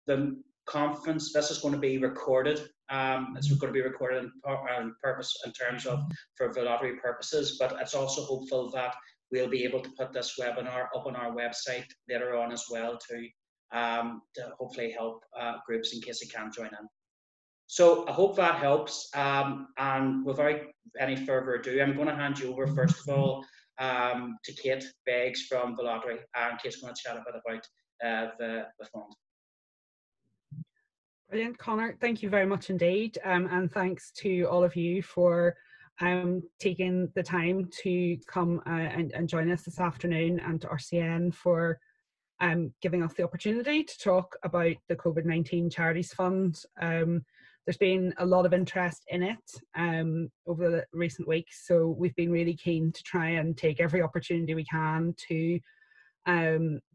the conference, this is going to be recorded. It's going to be recorded in purpose in terms of for lottery purposes, but it's also hopeful that we'll be able to put this webinar up on our website later on as well to hopefully help groups in case they can't join in. So I hope that helps. And without any further ado, I'm going to hand you over first of all to Kate Beggs from the lottery, and Kate's going to chat a bit about the fund. Brilliant, Conor. Thank you very much indeed, and thanks to all of you for taking the time to come and join us this afternoon, and to RCN for giving us the opportunity to talk about the COVID-19 Charities Fund. There's been a lot of interest in it over the recent weeks, so we've been really keen to try and take every opportunity we can to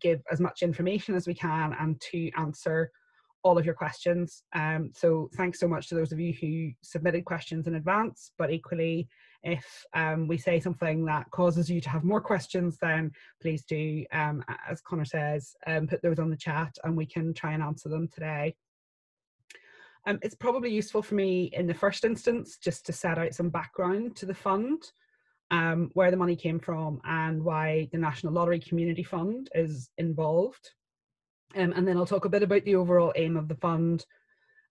give as much information as we can and to answer all of your questions. So thanks so much to those of you who submitted questions in advance, but equally, if we say something that causes you to have more questions, then please do, as Conor says, put those on the chat and we can try and answer them today. It's probably useful for me in the first instance just to set out some background to the fund, where the money came from and why the National Lottery Community Fund is involved. And then I'll talk a bit about the overall aim of the fund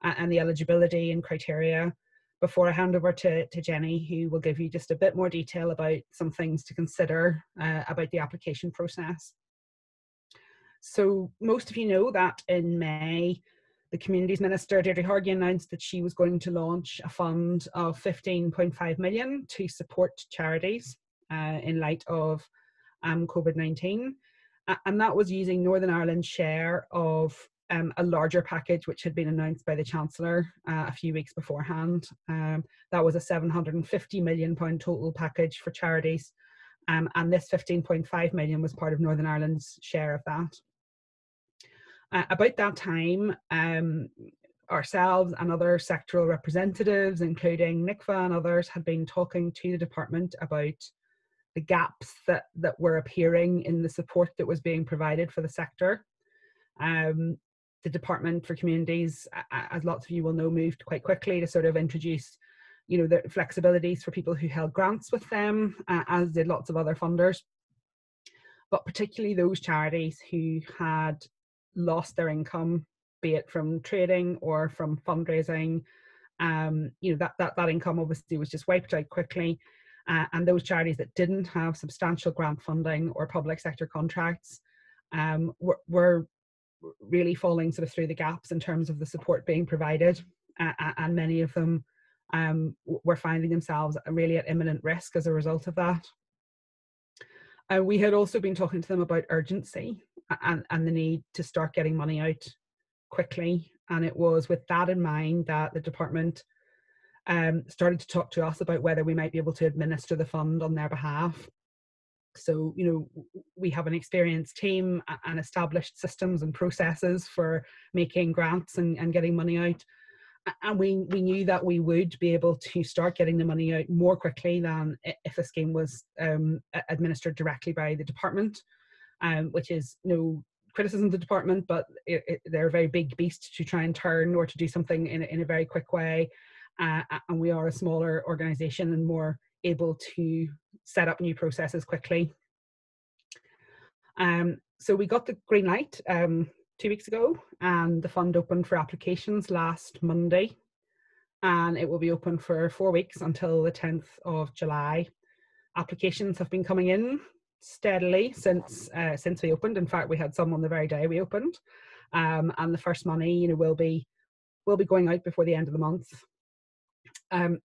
and the eligibility and criteria before I hand over to Jenny, who will give you just a bit more detail about some things to consider about the application process. So most of you know that in May, the Communities Minister, Deirdre Hargey, announced that she was going to launch a fund of 15.5 million to support charities in light of COVID-19. And that was using Northern Ireland's share of a larger package which had been announced by the Chancellor a few weeks beforehand. That was a £750 million total package for charities, and this 15.5 million was part of Northern Ireland's share of that. About that time, ourselves and other sectoral representatives, including NICFA and others, had been talking to the department about the gaps that were appearing in the support that was being provided for the sector. The Department for Communities, as lots of you will know, moved quite quickly to sort of introduce, you know, the flexibilities for people who held grants with them, as did lots of other funders. But particularly those charities who had lost their income, be it from trading or from fundraising, you know, that income obviously was just wiped out quickly. And those charities that didn't have substantial grant funding or public sector contracts were really falling sort of through the gaps in terms of the support being provided, and many of them were finding themselves really at imminent risk as a result of that. We had also been talking to them about urgency and the need to start getting money out quickly, and it was with that in mind that the department started to talk to us about whether we might be able to administer the fund on their behalf. So, you know, we have an experienced team and established systems and processes for making grants and getting money out. And we knew that we would be able to start getting the money out more quickly than if a scheme was administered directly by the department, which is no criticism of the department, but they're a very big beast to try and turn or to do something in a very quick way. And we are a smaller organisation and more able to set up new processes quickly. So we got the green light 2 weeks ago, and the fund opened for applications last Monday, and it will be open for 4 weeks until the 10th of July. Applications have been coming in steadily since we opened. In fact, we had some on the very day we opened, and the first money, you know, will be going out before the end of the month.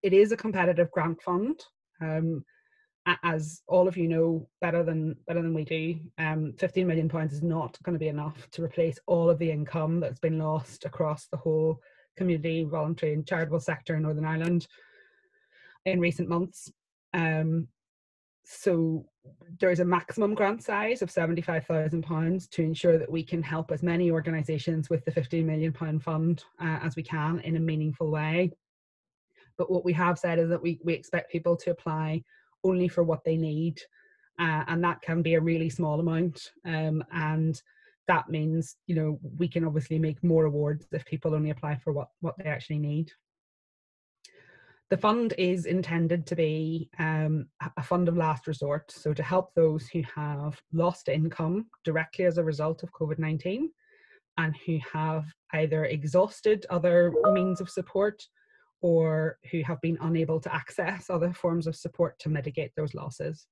It is a competitive grant fund, as all of you know better than we do. £15 million is not going to be enough to replace all of the income that's been lost across the whole community, voluntary and charitable sector in Northern Ireland in recent months. So there's a maximum grant size of £75,000 to ensure that we can help as many organisations with the £15 million fund as we can in a meaningful way. But what we have said is that we expect people to apply only for what they need, and that can be a really small amount. And that means, you know, we can obviously make more awards if people only apply for what they actually need. The fund is intended to be a fund of last resort, so to help those who have lost income directly as a result of COVID-19 and who have either exhausted other means of support or who have been unable to access other forms of support to mitigate those losses.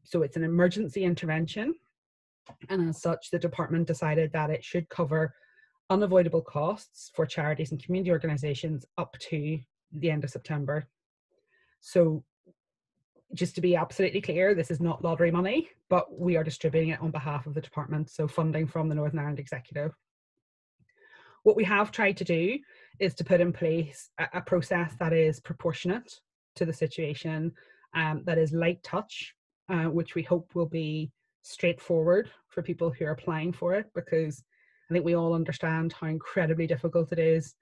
So it's an emergency intervention, and as such, the department decided that it should cover unavoidable costs for charities and community organisations up to the end of September. So just to be absolutely clear, this is not lottery money, but we are distributing it on behalf of the department, so funding from the Northern Ireland Executive. What we have tried to do is to put in place a process that is proportionate to the situation, that is light touch, which we hope will be straightforward for people who are applying for it, because I think we all understand how incredibly difficult it is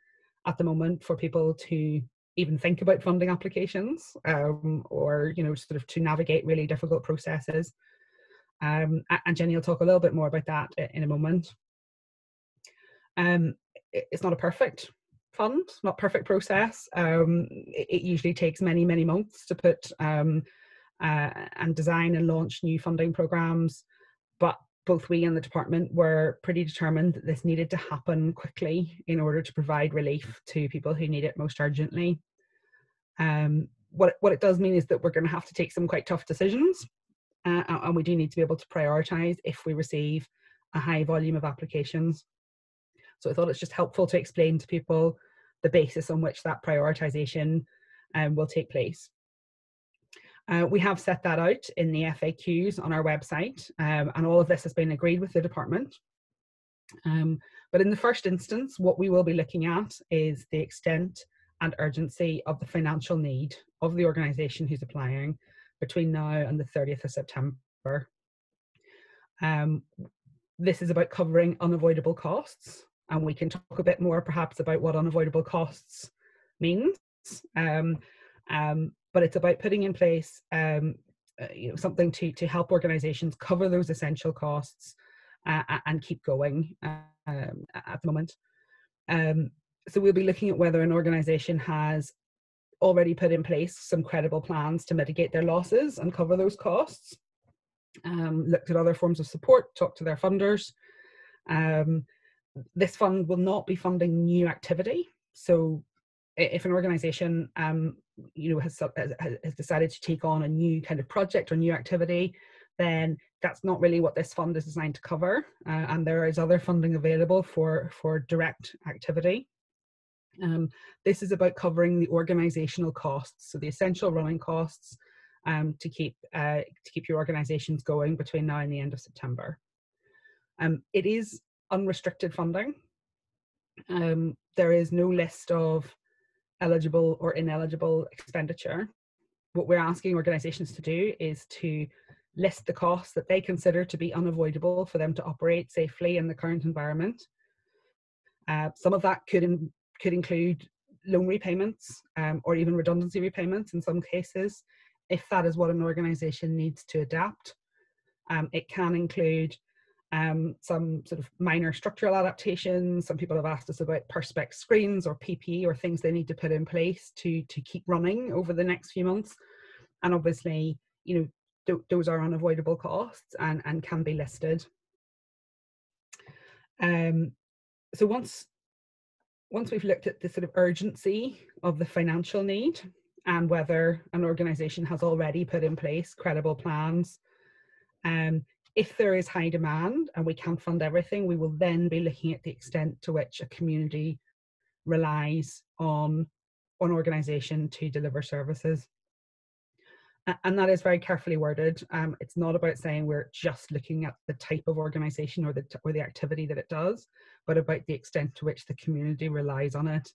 at the moment for people to even think about funding applications, or, you know, sort of to navigate really difficult processes. And Jenny will talk a little bit more about that in a moment. It's not a perfect fund, not perfect process. It usually takes many, many months to put and design and launch new funding programs, but both we and the department were pretty determined that this needed to happen quickly in order to provide relief to people who need it most urgently. What it does mean is that we're going to have to take some quite tough decisions, and we do need to be able to prioritise if we receive a high volume of applications. So I thought it's just helpful to explain to people the basis on which that prioritisation will take place. We have set that out in the FAQs on our website, and all of this has been agreed with the department. But in the first instance, what we will be looking at is the extent and urgency of the financial need of the organisation who's applying between now and the 30th of September. This is about covering unavoidable costs, and we can talk a bit more perhaps about what unavoidable costs means. But it's about putting in place you know, something to help organisations cover those essential costs and keep going at the moment. So we'll be looking at whether an organisation has already put in place some credible plans to mitigate their losses and cover those costs, looked at other forms of support, talked to their funders. This fund will not be funding new activity. So if an organisation you know, has decided to take on a new kind of project or new activity, then that's not really what this fund is designed to cover. And there is other funding available for direct activity. This is about covering the organisational costs, so the essential running costs to keep your organisations going between now and the end of September. It is unrestricted funding. There is no list of eligible or ineligible expenditure. What we're asking organisations to do is to list the costs that they consider to be unavoidable for them to operate safely in the current environment. Some of that could include loan repayments or even redundancy repayments in some cases, if that is what an organisation needs to adapt. It can include some sort of minor structural adaptations. Some people have asked us about perspex screens or PPE or things they need to put in place to keep running over the next few months. And obviously, you know, those are unavoidable costs and can be listed. So once we've looked at the sort of urgency of the financial need and whether an organisation has already put in place credible plans, if there is high demand and we can't fund everything, we will then be looking at the extent to which a community relies on an organisation to deliver services. And that is very carefully worded. It's not about saying we're just looking at the type of organisation or the activity that it does, but about the extent to which the community relies on it.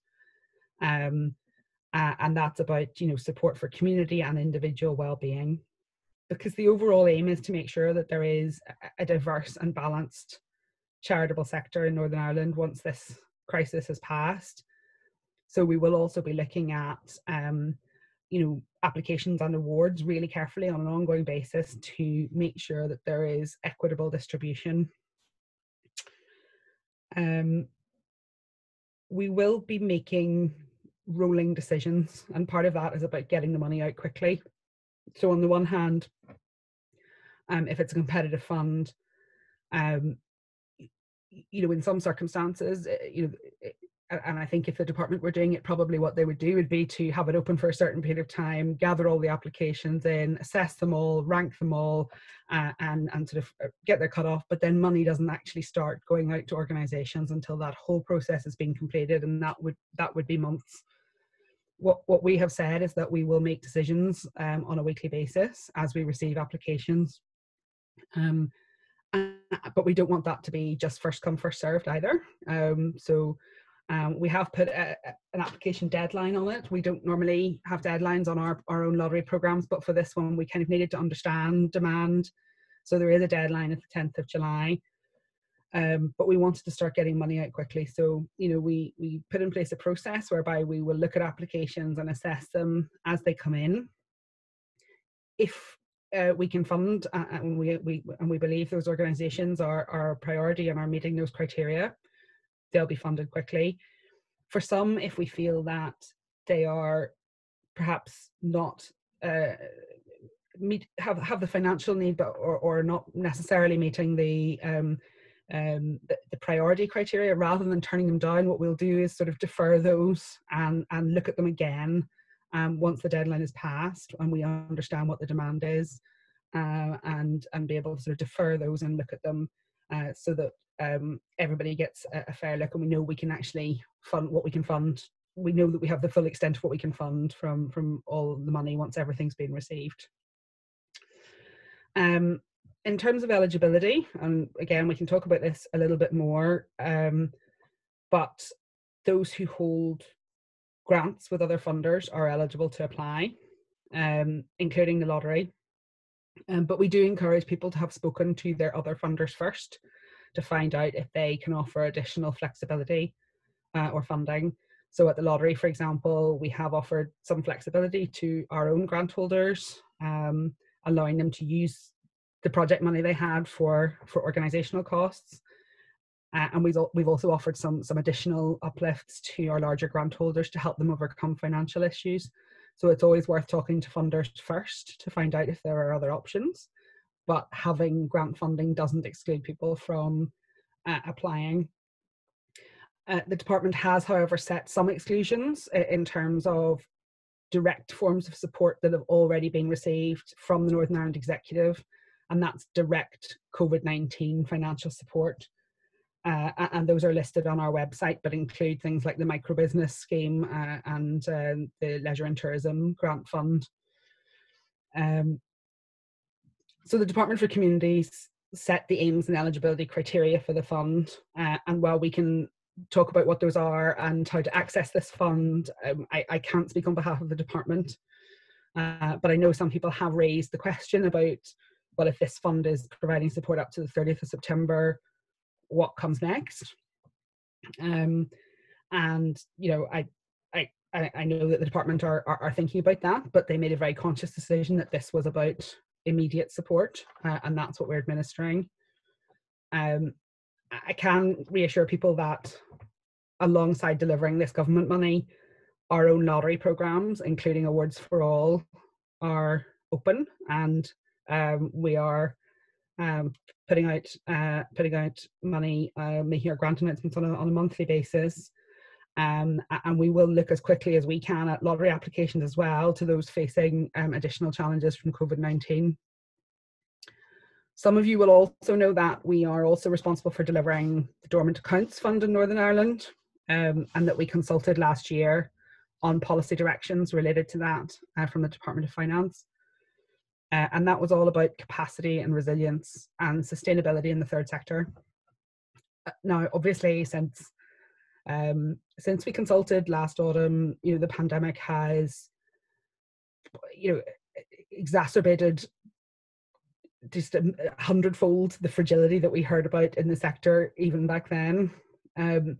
And that's about, you know, support for community and individual well-being. Because the overall aim is to make sure that there is a diverse and balanced charitable sector in Northern Ireland once this crisis has passed. So we will also be looking at, you know, applications and awards really carefully on an ongoing basis to make sure that there is equitable distribution We will be making rolling decisions, and part of that is about getting the money out quickly. So on the one hand, if it's a competitive fund, in some circumstances, and I think if the department were doing it, probably what they would do would be to have it open for a certain period of time, gather all the applications in, assess them all, rank them all, and sort of get their cut off. But then money doesn't actually start going out to organisations until that whole process has been completed, and that would be months. What we have said is that we will make decisions on a weekly basis as we receive applications. But we don't want that to be just first come, first served either. We have put an application deadline on it. We don't normally have deadlines on our own lottery programs, but for this one, we kind of needed to understand demand. So there is a deadline at the 10th of July. But we wanted to start getting money out quickly. So, we put in place a process whereby we will look at applications and assess them as they come in. If we can fund, and we believe those organisations are a priority and are meeting those criteria, they'll be funded quickly. For some, if we feel that they are perhaps not have the financial need, but or not necessarily meeting the priority criteria, rather than turning them down, what we'll do is sort of defer those and look at them again once the deadline is passed and we understand what the demand is, and be able to sort of defer those and look at them so that everybody gets a fair look, and we know we can actually fund what we can fund. We know that we have the full extent of what we can fund from all the money once everything's been received. In terms of eligibility, and again, we can talk about this a little bit more, but those who hold grants with other funders are eligible to apply, including the lottery. But we do encourage people to have spoken to their other funders first to find out if they can offer additional flexibility or funding. So at the lottery, for example, we have offered some flexibility to our own grant holders, allowing them to use the project money they had for organisational costs. And we've also offered some additional uplifts to our larger grant holders to help them overcome financial issues. So it's always worth talking to funders first to find out if there are other options. But having grant funding doesn't exclude people from applying. The department has, however, set some exclusions in terms of direct forms of support that have already been received from the Northern Ireland Executive, and that's direct COVID-19 financial support. And those are listed on our website, but include things like the microbusiness scheme and the Leisure and Tourism Grant Fund. So the Department for Communities set the aims and eligibility criteria for the fund, and while we can talk about what those are and how to access this fund, I can't speak on behalf of the department, but I know some people have raised the question about, well, if this fund is providing support up to the 30th of September, what comes next? And I know that the department are thinking about that, but they made a very conscious decision that this was about immediate support, and that's what we're administering. I can reassure people that alongside delivering this government money, our own lottery programs, including Awards for All, are open, and we are putting out money, making our grant announcements on a monthly basis, and we will look as quickly as we can at lottery applications as well to those facing additional challenges from COVID-19. Some of you will also know that we are also responsible for delivering the Dormant Accounts Fund in Northern Ireland, and that we consulted last year on policy directions related to that from the Department of Finance. And that was all about capacity and resilience and sustainability in the third sector. Now, obviously, since we consulted last autumn, the pandemic has, exacerbated just 100-fold the fragility that we heard about in the sector even back then. And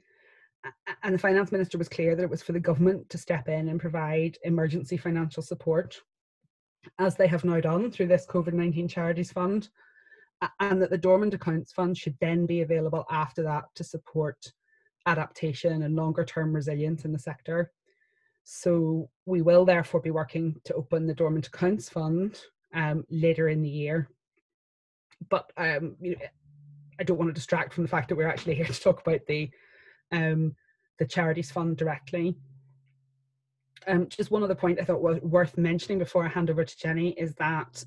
the Finance Minister was clear that it was for the government to step in and provide emergency financial support, as they have now done through this COVID-19 Charities Fund. and that the Dormant Accounts Fund should then be available after that to support adaptation and longer term resilience in the sector. So we will therefore be working to open the Dormant Accounts Fund later in the year. But you know, I don't want to distract from the fact that we're actually here to talk about the Charities Fund directly. Just one other point I thought was worth mentioning before I hand over to Jenny is that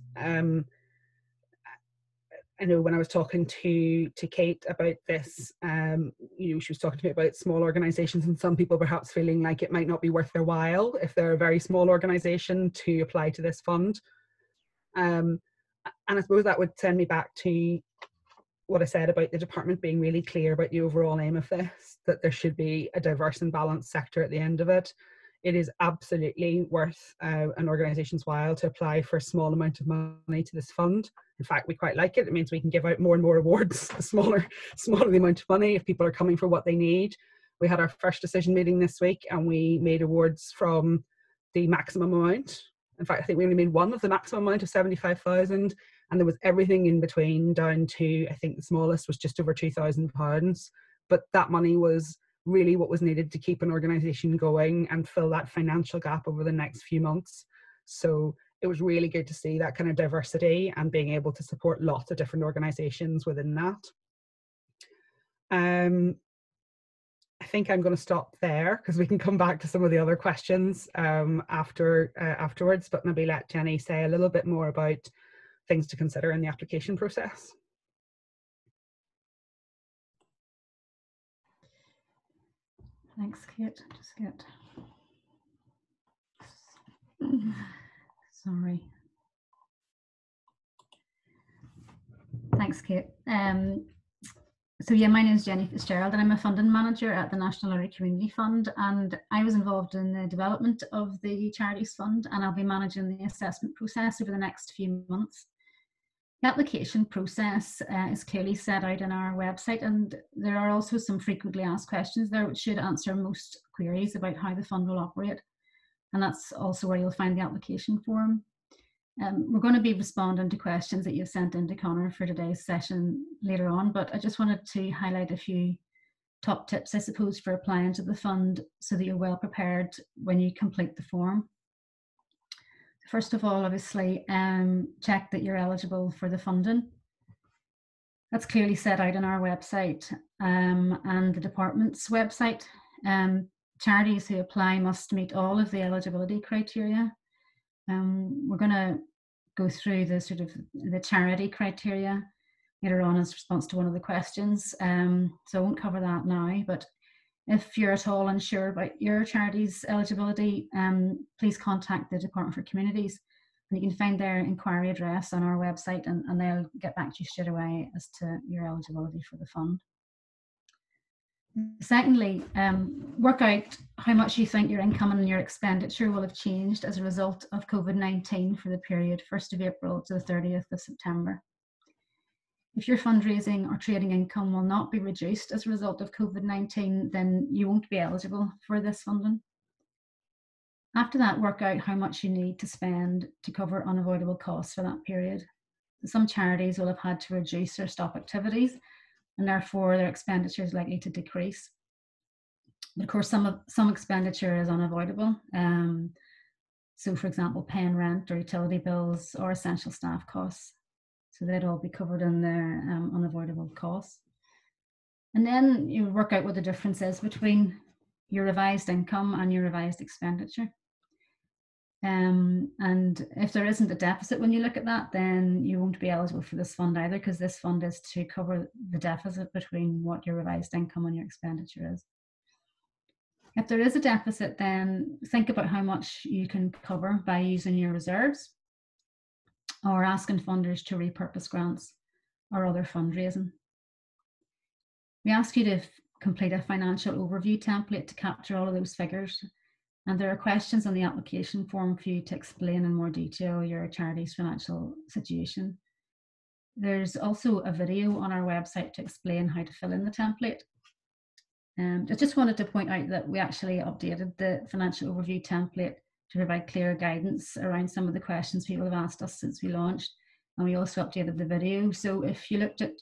I know when I was talking to Kate about this, you know, she was talking to me about small organisations and some people perhaps feeling like it might not be worth their while if they're a very small organisation to apply to this fund. And I suppose that would send me back to what I said about the department being really clear about the overall aim of this, that there should be a diverse and balanced sector at the end of it. It is absolutely worth an organisation's while to apply for a small amount of money to this fund. In fact, we quite like it. It means we can give out more and more awards, the smaller the amount of money, if people are coming for what they need. We had our first decision meeting this week and we made awards from the maximum amount. In fact, I think we only made one of the maximum amount of 75,000, and there was everything in between down to, I think the smallest was just over £2,000. But that money was really what was needed to keep an organisation going and fill that financial gap over the next few months. So it was really good to see that kind of diversity and being able to support lots of different organisations within that. I think I'm going to stop there because we can come back to some of the other questions afterwards, but maybe let Jenny say a little bit more about things to consider in the application process. Thanks, Kate. Just get. Sorry. Thanks, Kate. So yeah, my name is Jenny Fitzgerald and I'm a funding manager at the National Area Community Fund, and I was involved in the development of the Charities Fund, and I'll be managing the assessment process over the next few months. The application process is clearly set out on our website, and there are also some frequently asked questions there which should answer most queries about how the fund will operate, and that's also where you'll find the application form. We're going to be responding to questions that you've sent in to Connor for today's session later on, but I just wanted to highlight a few top tips, I suppose, for applying to the fund so that you're well prepared when you complete the form. First of all, obviously, check that you're eligible for the funding. That's clearly set out on our website and the department's website. Charities who apply must meet all of the eligibility criteria. We're going to go through the sort of the charity criteria later on as response to one of the questions. So I won't cover that now, but if you're at all unsure about your charity's eligibility, please contact the Department for Communities, and you can find their inquiry address on our website, and they'll get back to you straight away as to your eligibility for the fund. Secondly, work out how much you think your income and your expenditure will have changed as a result of COVID-19 for the period 1st of April to the 30th of September. If your fundraising or trading income will not be reduced as a result of COVID-19, then you won't be eligible for this funding. After that, work out how much you need to spend to cover unavoidable costs for that period. Some charities will have had to reduce or stop activities, and therefore their expenditure is likely to decrease. But of course, some expenditure is unavoidable. So for example, paying rent or utility bills or essential staff costs. So they'd all be covered in their unavoidable costs. And then you work out what the difference is between your revised income and your revised expenditure. And if there isn't a deficit when you look at that, then you won't be eligible for this fund either, because this fund is to cover the deficit between what your revised income and your expenditure is. If there is a deficit, then think about how much you can cover by using your reserves or asking funders to repurpose grants or other fundraising. We ask you to complete a financial overview template to capture all of those figures. And there are questions on the application form for you to explain in more detail your charity's financial situation. There's also a video on our website to explain how to fill in the template. I just wanted to point out that we actually updated the financial overview template to provide clear guidance around some of the questions people have asked us since we launched. and we also updated the video. So if you looked at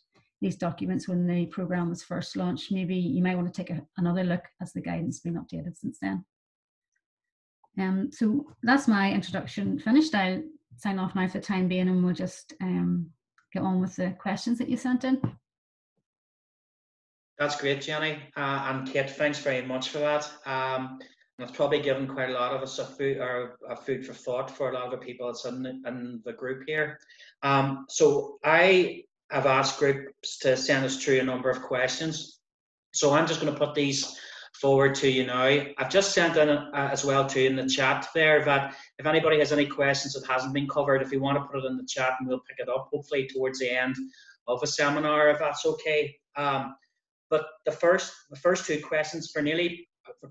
these documents when the programme was first launched, maybe you might want to take another look as the guidance has been updated since then. So that's my introduction finished. I'll sign off now for the time being, and we'll just get on with the questions that you sent in. That's great, Jenny. And Kate, thanks very much for that. It's probably given quite a lot of us a food for thought for a lot of the people that's in the group here. So I have asked groups to send us through a number of questions. So I'm just going to put these forward to you now. I've just sent in as well too in the chat there that if anybody has any questions that hasn't been covered, if you want to put it in the chat and we'll pick it up hopefully towards the end of the seminar, if that's okay. But the first two questions for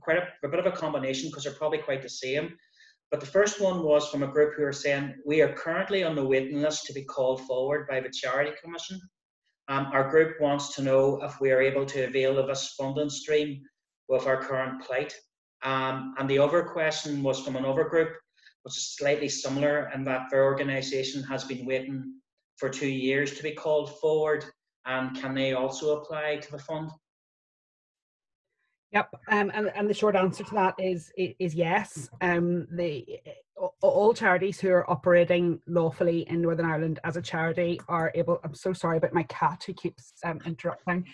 quite a bit of a combination because they're probably quite the same. But the first one was from a group who are saying, we are currently on the waiting list to be called forward by the Charity Commission. Our group wants to know if we are able to avail of this funding stream with our current plight. And the other question was from another group, which is slightly similar in that their organisation has been waiting for 2 years to be called forward. And can they also apply to the fund? Yep, and the short answer to that is yes. All charities who are operating lawfully in Northern Ireland as a charity are able. I'm so sorry about my cat who keeps interrupting.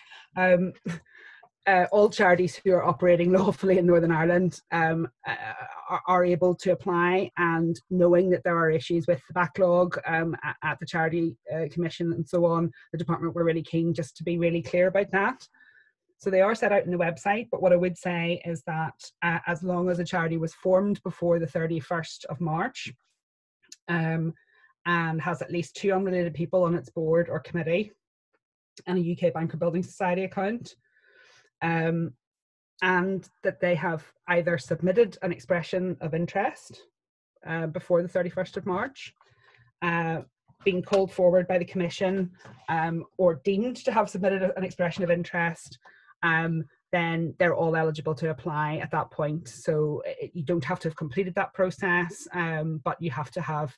All charities who are operating lawfully in Northern Ireland are able to apply, and knowing that there are issues with the backlog at the Charity Commission and so on, the department were really keen just to be really clear about that. So they are set out in the website, but what I would say is that as long as a charity was formed before the 31st of March and has at least 2 unrelated people on its board or committee and a UK Bank or Building Society account, and that they have either submitted an expression of interest before the 31st of March, being called forward by the Commission, or deemed to have submitted an expression of interest, then they're all eligible to apply at that point. So you don't have to have completed that process, but you have to have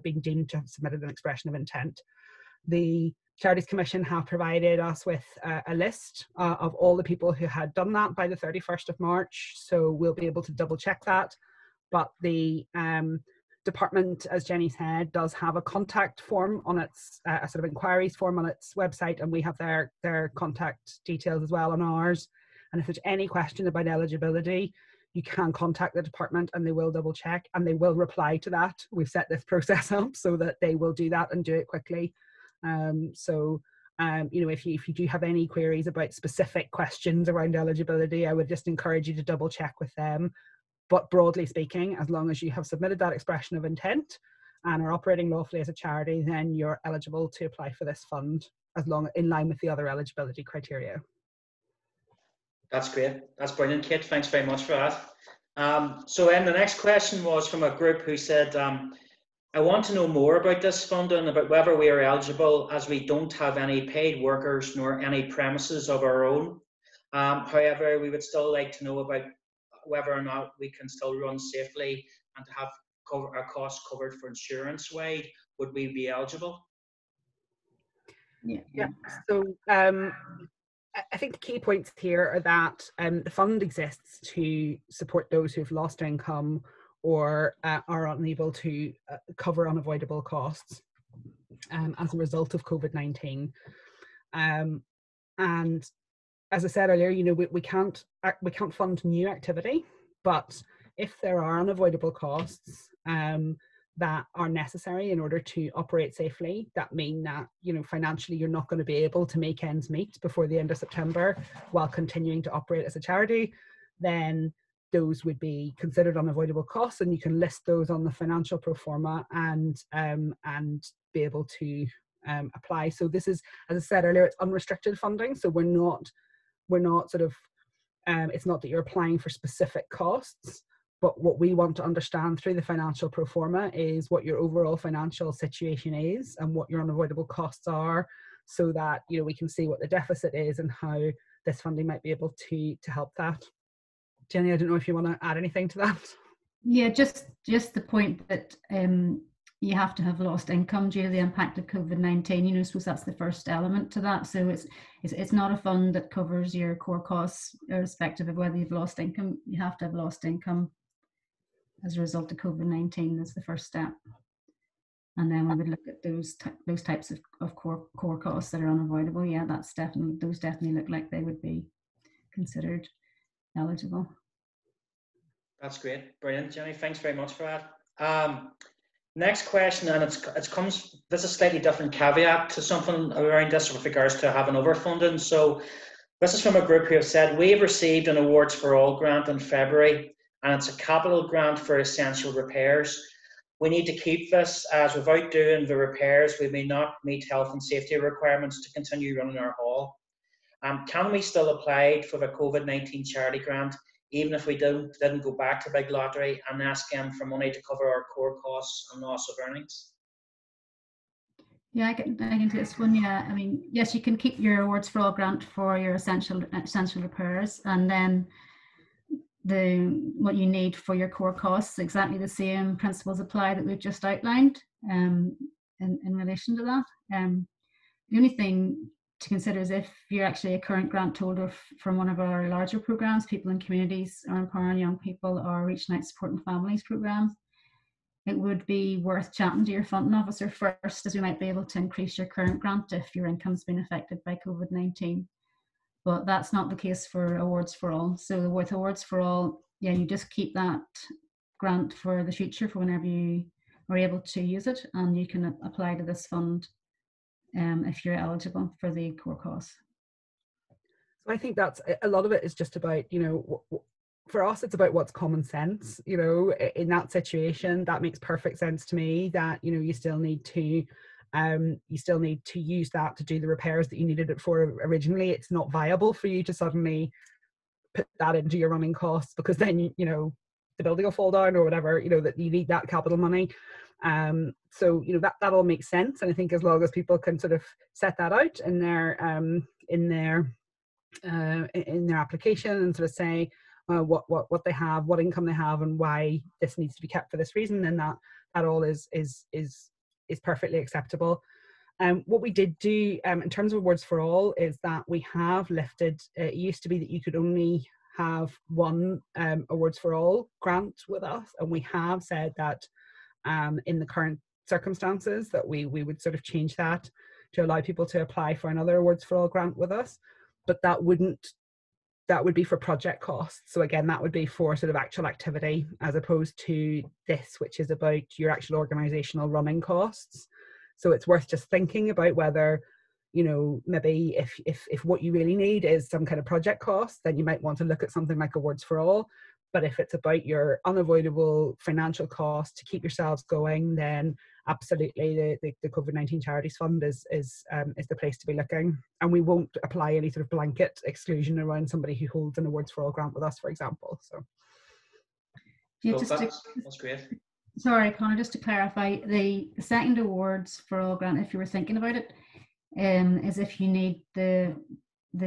been deemed to have submitted an expression of intent. The Charities Commission have provided us with a list of all the people who had done that by the 31st of March, so we'll be able to double check that. But the department, as Jenny said, does have a contact form on its, a sort of inquiries form on its website, and we have their contact details as well on ours. And if there's any question about eligibility, you can contact the department and they will double check and they will reply to that. We've set this process up so that they will do that and do it quickly. You know, if you do have any queries about specific questions around eligibility, I would just encourage you to double check with them. But broadly speaking, as long as you have submitted that expression of intent and are operating lawfully as a charity, then you're eligible to apply for this fund, as long in line with the other eligibility criteria. That's great. That's brilliant, Kate. Thanks very much for that. So then the next question was from a group who said, I want to know more about this fund and about whether we are eligible, as we don't have any paid workers nor any premises of our own. However, we would still like to know about whether or not we can still run safely and to have our costs covered for insurance wide. Would we be eligible? Yeah. So I think the key points here are that the fund exists to support those who've lost income or are unable to cover unavoidable costs as a result of COVID-19. And as I said earlier, you know, we can't fund new activity, but if there are unavoidable costs that are necessary in order to operate safely, that mean that, you know, financially you're not going to be able to make ends meet before the end of September while continuing to operate as a charity, then those would be considered unavoidable costs, and you can list those on the financial pro forma and be able to apply. So this is, as I said earlier, it's unrestricted funding, so we're not sort of it's not that you're applying for specific costs, but what we want to understand through the financial pro forma is what your overall financial situation is and what your unavoidable costs are, so that, you know, we can see what the deficit is and how this funding might be able to help that. Jenny, I don't know if you want to add anything to that. Yeah, just the point that you have to have lost income due to the impact of COVID-19. You know, I suppose that's the first element to that. So it's not a fund that covers your core costs, irrespective of whether you've lost income. You have to have lost income as a result of COVID-19 as the first step. And then we would look at those types of core costs that are unavoidable. Yeah, those definitely look like they would be considered eligible. That's great, brilliant, Jenny. Thanks very much for that. Next question, and this is a slightly different caveat to something around this with regards to having overfunding. So this is from a group who have said, we have received an Awards for All grant in February, and it's a capital grant for essential repairs. We need to keep this, as without doing the repairs, we may not meet health and safety requirements to continue running our hall. Can we still apply for the COVID-19 charity grant, even if we didn't go back to Big Lottery and ask them for money to cover our core costs and loss of earnings? Yeah, I can take this one. Yeah, I mean, yes, you can keep your Awards for All grant for your essential repairs, and then what you need for your core costs, exactly the same principles apply that we've just outlined in relation to that. The only thing to consider is if you're actually a current grant holder from one of our larger programs, People in Communities or Empowering Young People or Reaching Out Supporting Families programs, it would be worth chatting to your funding officer first, as we might be able to increase your current grant if your income's been affected by COVID-19. But that's not the case for Awards for All. So with Awards for All, yeah, you just keep that grant for the future for whenever you are able to use it, and you can apply to this fund if you're eligible for the core costs. So I think that's a lot of it is just about, you know, for us, it's about what's common sense. You know, in that situation, that makes perfect sense to me that, you know, you still need to use that to do the repairs that you needed it for originally. It's not viable for you to suddenly put that into your running costs, because then, you know, the building will fall down or whatever, you know, that you need that capital money. So, you know, that all makes sense. And I think as long as people can sort of set that out in their application and sort of say what they have, what income they have, and why this needs to be kept for this reason, then that all is perfectly acceptable. What we did do in terms of Awards for All is that we have lifted, it used to be that you could only have one Awards for All grant with us, and we have said that in the current circumstances that we would sort of change that to allow people to apply for another Awards for All grant with us, but that would be for project costs. So again, that would be for sort of actual activity, as opposed to this, which is about your actual organizational running costs. So it's worth just thinking about whether, you know, maybe if what you really need is some kind of project cost, then you might want to look at something like Awards for All. But if it's about your unavoidable financial costs to keep yourselves going, then absolutely the COVID-19 Charities Fund is the place to be looking. And we won't apply any sort of blanket exclusion around somebody who holds an Awards for All grant with us, for example. So yeah, that's great. Sorry, Conor, just to clarify, the second Awards for All grant, if you were thinking about it, is if you need the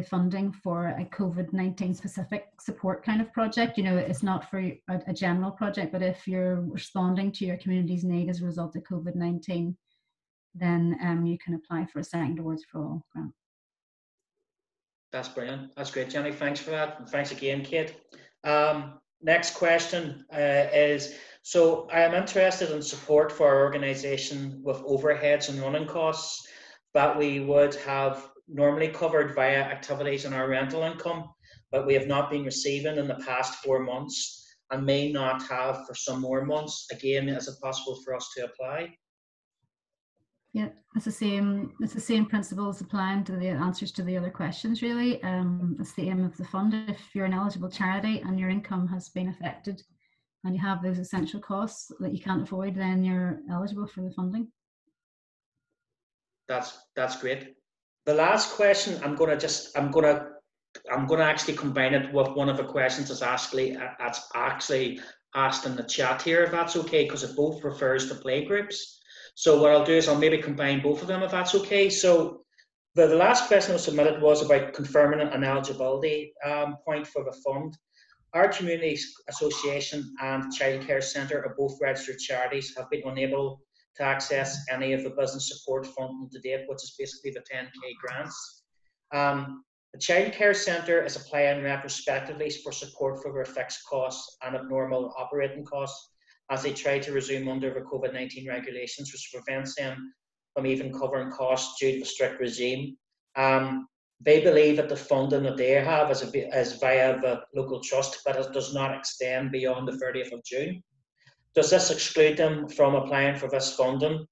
funding for a COVID-19 specific support kind of project. You know, it's not for a general project, but if you're responding to your community's need as a result of COVID-19, then you can apply for a second Awards for All grant. That's brilliant. That's great, Jenny. Thanks for that. And thanks again, Kate. Next question is, so I am interested in support for our organisation with overheads and running costs that we would have normally covered via activities in our rental income, but we have not been receiving in the past 4 months and may not have for some more months. Again, is it possible for us to apply? Yeah, it's the same principles applying to the answers to the other questions, really. That's the aim of the fund. If you're an eligible charity and your income has been affected and you have those essential costs that you can't avoid, then you're eligible for the funding. That's great. The last question, I'm gonna actually combine it with one of the questions that's actually asked in the chat here, if that's okay, because it both refers to play groups. So what I'll do is I'll maybe combine both of them, if that's okay. So the last question that was submitted was about confirming an eligibility point for the fund. Our Communities Association and Childcare Centre are both registered charities, have been unable to access any of the business support funding to date, which is basically the 10k grants. The childcare centre is applying retrospectively for support for their fixed costs and abnormal operating costs as they try to resume under the COVID-19 regulations, which prevents them from even covering costs due to the strict regime. They believe that the funding that they have is via the local trust, but it does not extend beyond the 30th of June. Does this exclude them from applying for this funding?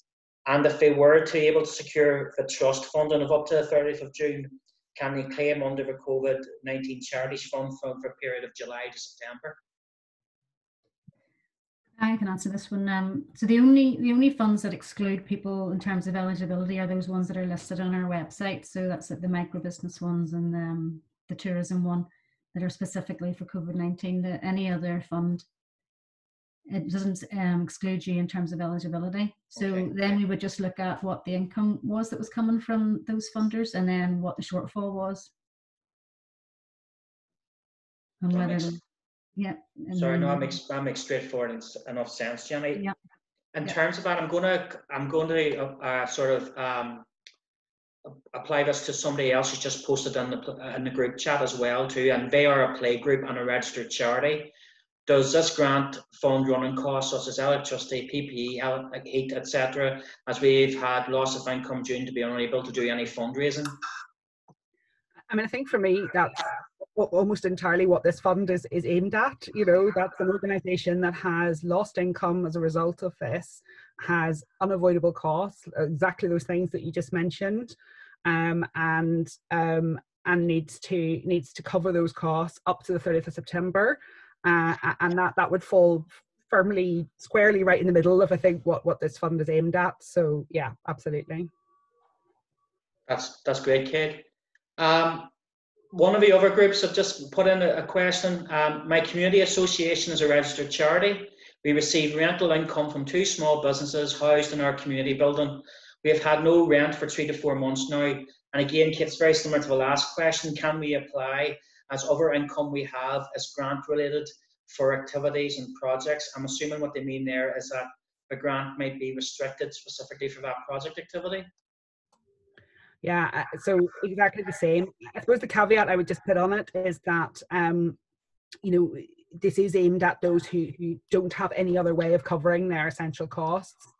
And if they were to able to secure the trust funding of up to the 30th of June, can they claim under the COVID-19 Charities Fund for a period of July to September? I can answer this one. So the only funds that exclude people in terms of eligibility are those ones that are listed on our website. So that's like the micro business ones and the tourism one that are specifically for COVID-19. Any other fund, it doesn't exclude you in terms of eligibility. So okay. Then we would just look at what the income was that was coming from those funders, and then what the shortfall was. And whether yeah. Sorry, no, that makes straightforward enough sense, Jenny. Yeah. In terms of that, I'm going to sort of apply this to somebody else who's just posted in the group chat as well too, and they are a play group and a registered charity. Does this grant fund running costs such as electricity, PPE, heat, etc., as we've had loss of income due to be unable to do any fundraising? I mean, I think for me, that's almost entirely what this fund is aimed at. You know, that's an organisation that has lost income as a result of this, has unavoidable costs, exactly those things that you just mentioned, and needs to cover those costs up to the 30th of September. And that would fall firmly, squarely right in the middle of, I think, what this fund is aimed at. So yeah, absolutely. That's great, Kate. One of the other groups have just put in a question. My community association is a registered charity. We receive rental income from 2 small businesses housed in our community building. We have had no rent for 3 to 4 months now. And again, Kate, it's very similar to the last question. Can we apply as other income we have as grant related for activities and projects? I'm assuming what they mean there is that the grant might be restricted specifically for that project activity. Yeah, so exactly the same. I suppose the caveat I would just put on it is that, you know, this is aimed at those who don't have any other way of covering their essential costs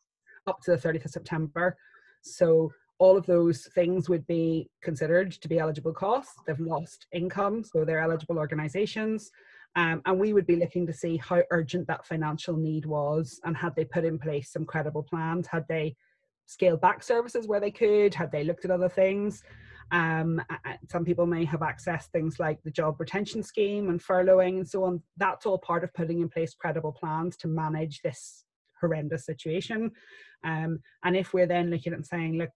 up to the 30th of September. So all of those things would be considered to be eligible costs. They've lost income, so they're eligible organisations. And we would be looking to see how urgent that financial need was, and had they put in place some credible plans, had they scaled back services where they could, had they looked at other things. Some people may have accessed things like the job retention scheme and furloughing and so on. That's all part of putting in place credible plans to manage this horrendous situation. And if we're then looking at saying, look,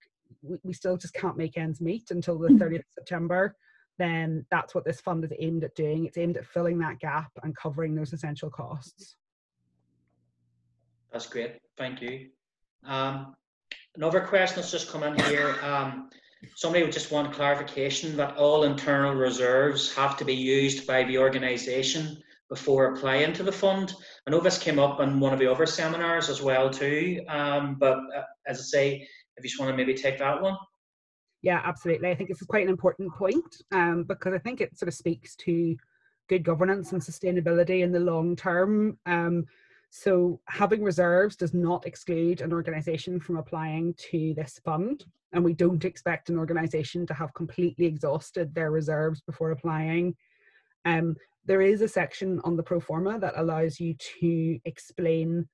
we still just can't make ends meet until the 30th of September, then that's what this fund is aimed at doing. It's aimed at filling that gap and covering those essential costs. That's great, thank you. Another question that's just come in here. Somebody would just want clarification that all internal reserves have to be used by the organisation before applying to the fund. I know this came up in one of the other seminars as well too, but as I say, if you just want to maybe take that one. Yeah, absolutely. I think this is quite an important point, because I think it sort of speaks to good governance and sustainability in the long term. So having reserves does not exclude an organisation from applying to this fund, and we don't expect an organisation to have completely exhausted their reserves before applying. There is a section on the pro forma that allows you to explain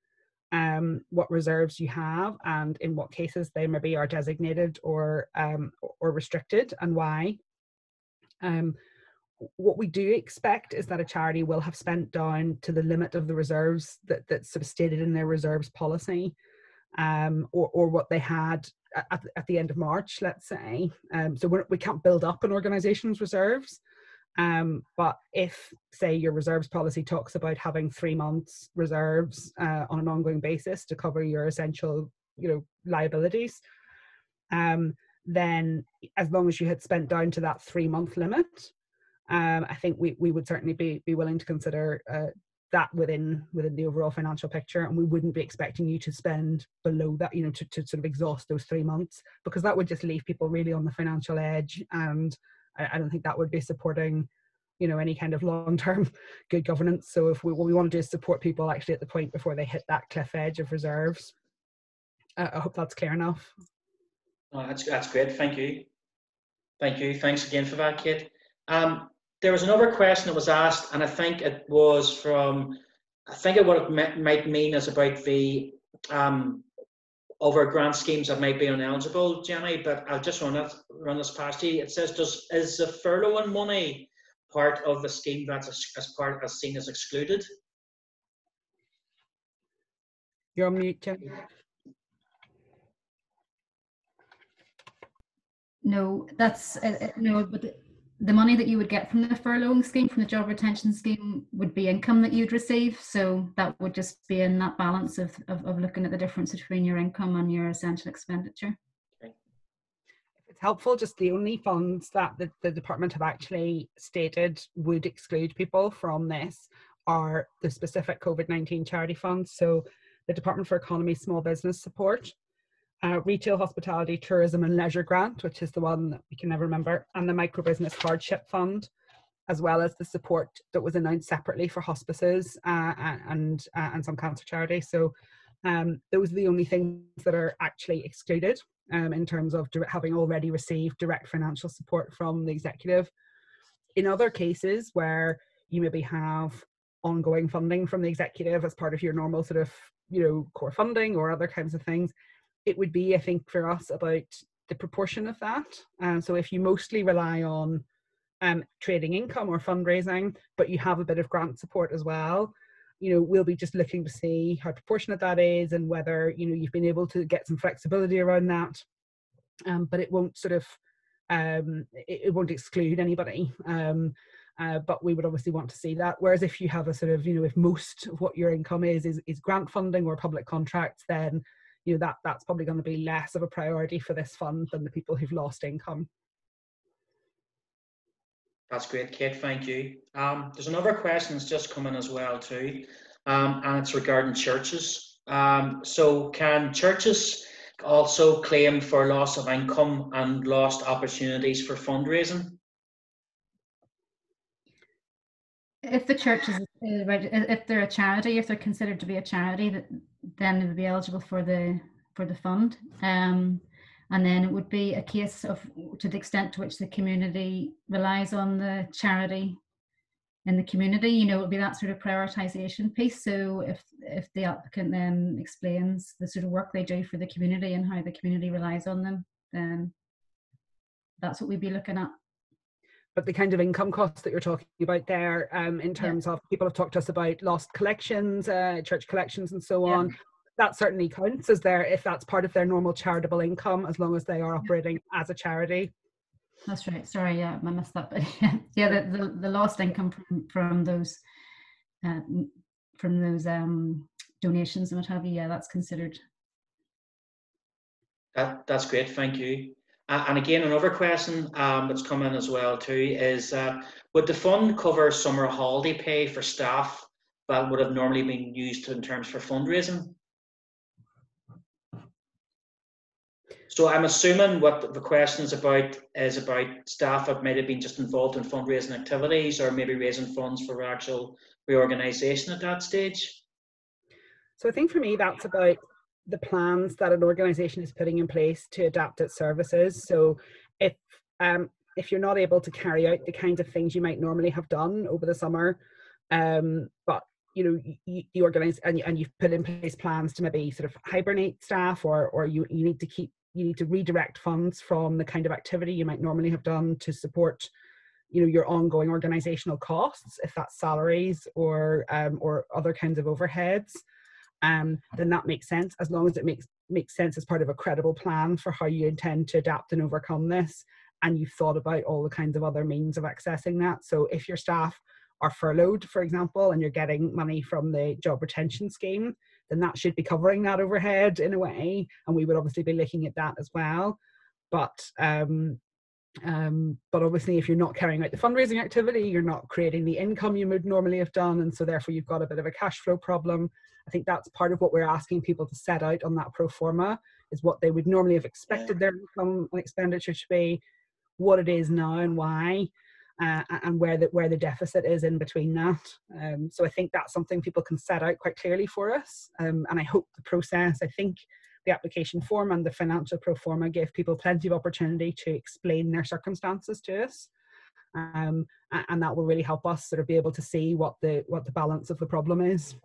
what reserves you have and in what cases they maybe are designated or restricted, and why. What we do expect is that a charity will have spent down to the limit of the reserves that's sort of stated in their reserves policy, or what they had at the end of March, let's say. So we can't build up an organisation's reserves. But if, say, your reserves policy talks about having 3 months reserves on an ongoing basis to cover your essential, liabilities, then as long as you had spent down to that 3 month limit, I think we would certainly be willing to consider that within the overall financial picture, and we wouldn't be expecting you to spend below that, you know, to sort of exhaust those 3 months, because that would just leave people really on the financial edge, and I don't think that would be supporting, you know, any kind of long-term good governance. So if what we want to do is support people actually at the point before they hit that cliff edge of reserves. I hope that's clear enough. Oh, that's great. Thank you. Thank you. Thanks again for that, Kate. There was another question that was asked, and I think it was from, I think it what it might mean is about the other grant schemes that might be ineligible, Jenny, but I'll just run this past you. It says, is the furlough money part of the scheme that's as seen as excluded? You're on mute, Jenny. No, that's no, but the money that you would get from the furloughing scheme, from the job retention scheme, would be income that you'd receive. So that would just be in that balance of looking at the difference between your income and your essential expenditure. If it's helpful, just the only funds that the department have actually stated would exclude people from this are the specific COVID-19 charity funds. So the Department for Economy Small Business Support, Retail, Hospitality, Tourism and Leisure Grant, which is the one that we can never remember, and the Micro Business Hardship Fund, as well as the support that was announced separately for hospices and some cancer charities. So those are the only things that are actually excluded in terms of having already received direct financial support from the executive. In other cases where you maybe have ongoing funding from the executive as part of your normal sort of, you know, core funding or other kinds of things, it would be, I think, for us about the proportion of that. So if you mostly rely on trading income or fundraising, but you have a bit of grant support as well, you know, we'll be just looking to see how proportionate that is and whether, you know, you've been able to get some flexibility around that. But it won't sort of, it won't exclude anybody. But we would obviously want to see that. Whereas if you have a sort of, you know, if most of what your income is grant funding or public contracts, then, you know, that's probably going to be less of a priority for this fund than the people who've lost income. That's great, Kate. Thank you. There's another question that's just come in as well too, and it's regarding churches. So can churches also claim for loss of income and lost opportunities for fundraising? If the church is, if they're a charity, if they're considered to be a charity, then they would be eligible for the fund. And then it would be a case of, to the extent to which the community relies on the charity in the community, you know, it would be that sort of prioritization piece. So if the applicant then explains the sort of work they do for the community and how the community relies on them, then that's what we'd be looking at. But the kind of income costs that you're talking about there, in terms of, people have talked to us about lost collections, church collections and so on, that certainly counts as if that's part of their normal charitable income, as long as they are operating as a charity. That's right. Sorry, yeah, I missed that. But yeah, the lost income from those donations and what have you, yeah, that's considered. That's great. Thank you. And again, another question that's come in as well too is, would the fund cover summer holiday pay for staff that would have normally been used in terms for fundraising? So I'm assuming what the question is about staff that might have been just involved in fundraising activities or maybe raising funds for actual reorganisation at that stage. So I think for me that's about the plans that an organisation is putting in place to adapt its services. So if you're not able to carry out the kinds of things you might normally have done over the summer, but you know, you organise and you've put in place plans to maybe sort of hibernate staff, or you need to redirect funds from the kind of activity you might normally have done to support, you know, your ongoing organisational costs, if that's salaries or other kinds of overheads, then that makes sense, as long as it makes sense as part of a credible plan for how you intend to adapt and overcome this, and you've thought about all the kinds of other means of accessing that. So if your staff are furloughed, for example, and you're getting money from the job retention scheme, then that should be covering that overhead in a way, and we would obviously be looking at that as well. But But obviously, if you're not carrying out the fundraising activity, you're not creating the income you would normally have done, and so therefore you've got a bit of a cash flow problem. I think that's part of what we're asking people to set out on that pro forma, is what they would normally have expected their income and expenditure to be, what it is now and why, and where the deficit is in between that. So I think that's something people can set out quite clearly for us, and I hope the process, I think the application form and the financial pro forma give people plenty of opportunity to explain their circumstances to us, and that will really help us sort of be able to see what the balance of the problem is.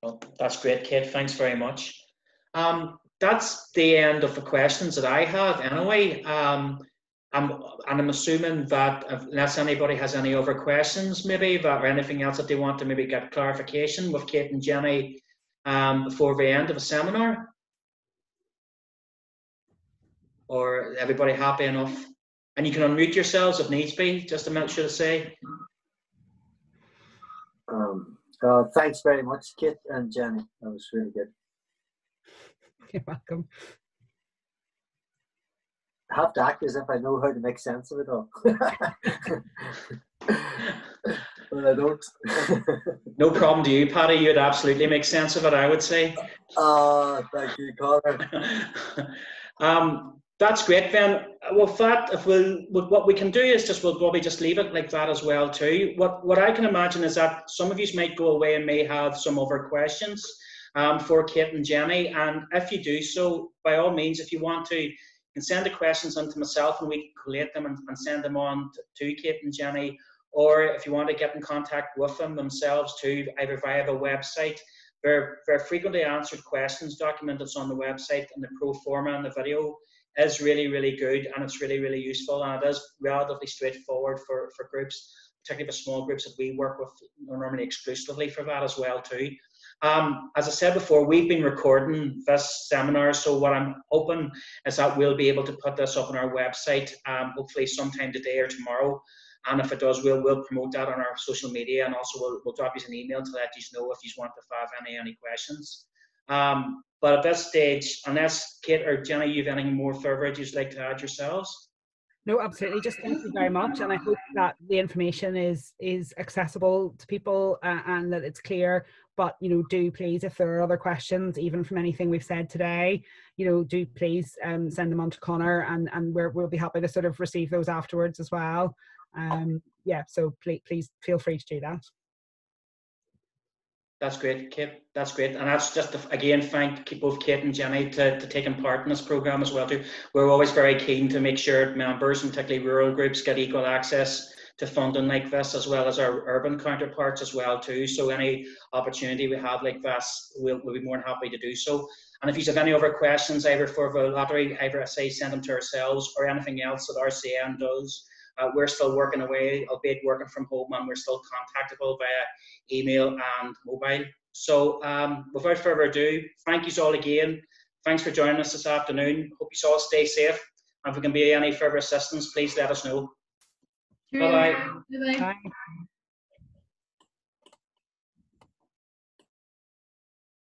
Well, that's great, Kate. Thanks very much. That's the end of the questions that I have anyway. I'm assuming that unless anybody has any other questions, maybe, or anything else that they want to maybe get clarification with Kate and Jenny before the end of the seminar, or everybody happy enough? And you can unmute yourselves if needs be, just to make sure to say. Thanks very much, Kit and Jenny. That was really good. You're welcome. I have to act as if I know how to make sense of it all. But I don't. No problem to you, Paddy. You'd absolutely make sense of it, I would say. Thank you, Connor. That's great, then. With that, what we can do is we'll probably just leave it like that as well too. What I can imagine is that some of you might go away and may have some other questions for Kate and Jenny, and if you do so, by all means, if you want to, you can send the questions on to myself and we can collate them and send them on to Kate and Jenny, or if you want to get in contact with them themselves too, either via the website. There are frequently answered questions document that's on the website, and the pro forma and the video is really, really good, and it's really, really useful, and it is relatively straightforward for groups, particularly the small groups that we work with normally exclusively for that as well too. As I said before, we've been recording this seminar, so what I'm hoping is that we'll be able to put this up on our website, hopefully sometime today or tomorrow, and if it does, we'll promote that on our social media, and also we'll drop you an email to let you know if you want to have any questions. But at this stage, unless Kate or Jenny, you have anything more further you'd like to add yourselves? No, absolutely. Just thank you very much, and I hope that the information is accessible to people and that it's clear. But do please, if there are other questions, even from anything we've said today, do please send them on to Connor, and we'll be happy to sort of receive those afterwards as well. Yeah, so please feel free to do that. That's great, Kate. That's great. And that's just, again, thank both Kate and Jenny to taking part in this programme as well too. We're always very keen to make sure members, and particularly rural groups, get equal access to funding like this, as well as our urban counterparts as well too. So any opportunity we have like this, we'll be more than happy to do so. And if you have any other questions, either for the lottery, either say send them to ourselves, or anything else that RCN does, we're still working away, albeit working from home, and we're still contactable via email and mobile. So without further ado, thank you all again. Thanks for joining us this afternoon. Hope you all stay safe. And if we can be any further assistance, please let us know. Bye-bye. Bye-bye.